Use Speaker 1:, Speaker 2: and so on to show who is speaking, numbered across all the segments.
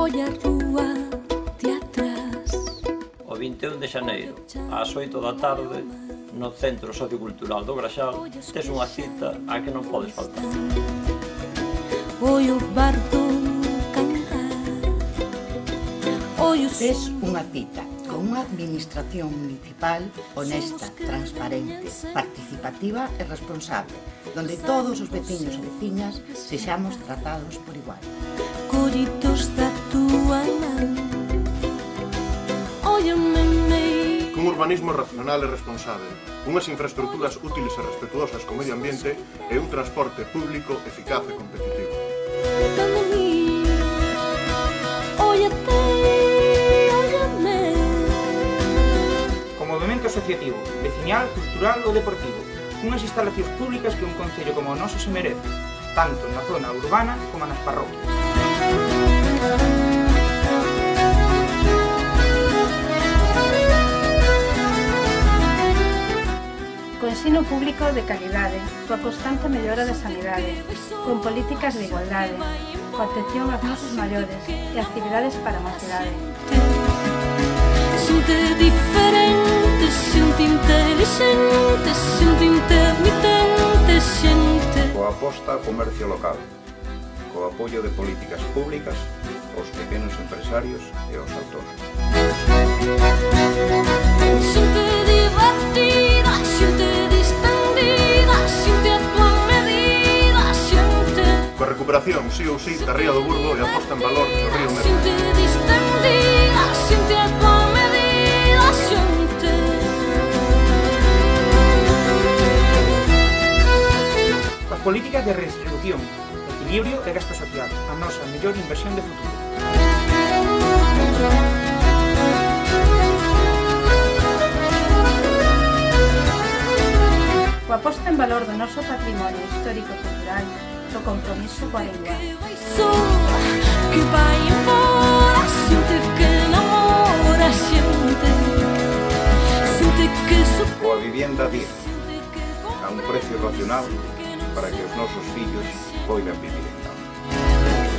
Speaker 1: foi a rúa de atrás.
Speaker 2: O 21 de xaneiro, ás 8 da tarde, no Centro Sociocultural do Graxal, tes unha cita á que non podes faltar.
Speaker 1: Oi o bardo cantar. Oi o
Speaker 3: Tes unha cita con unha administración municipal honesta, transparente, participativa e responsable, donde todos os veciños e veciñas sexamos tratados por igual.
Speaker 1: Collitos da túa man. Óiame.
Speaker 4: Cun urbanismo racional e responsable, unhas infraestructuras útiles e respetuosas co medio ambiente e un transporte público eficaz e competitivo.
Speaker 5: Movimento asociativo, veciñal, cultural ou deportivo, unhas instalacións públicas que un concello como o noso se merece, tanto na zona urbana como nas parroquias.
Speaker 6: Co ensino público de calidade, coa constante mellora da sanidade, con políticas de igualdade, coa atención aos nosos maiores e actividades para a mocidade.
Speaker 1: Xente diferente, xente inteligente, xente intermitente, xente.
Speaker 7: Coa aposta ao comercio local, co apoio de políticas públicas aos pequenos empresarios e aos autónomos.
Speaker 1: Xente divertida, xente distendida, xente a tua medida, xente.
Speaker 4: Coa recuperación, sí ou sí, da Ría do Burgo e a posta en valor do río Medo.
Speaker 1: Xente distendida, xente a tua medida, xente.
Speaker 5: Coas políticas de redistribución, equilibrio e gasto social, a nosa mellor inversión de futuro.
Speaker 6: Coa posta en valor do noso patrimonio histórico-cultural, do compromiso coa lingua.
Speaker 1: Que vai embora, xente que namora, xente. Xente que
Speaker 7: Coa vivienda digna, a un precio racional para que os nosos fillos poidan vivir en campo.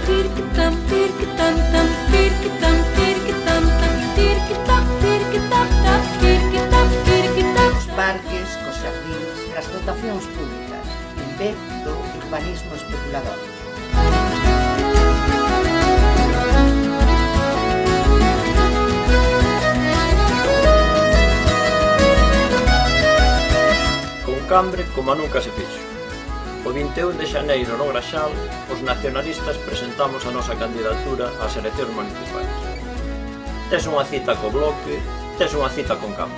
Speaker 1: Pirquitam, pirquitam, tam, pirquitam, pirquitam, tam, pirquitam, pirquitam, tam, pirquitam, pirquitam.
Speaker 3: Os parques, cos xardíns, as dotacións públicas, en vez do urbanismo especulador.
Speaker 2: Con cambre como nunca se fixo. O 21 de xaneiro no Graxal, os nacionalistas presentamos a nosa candidatura ás eleccións municipais. Tes unha cita co Bloque, tes unha cita con cambre.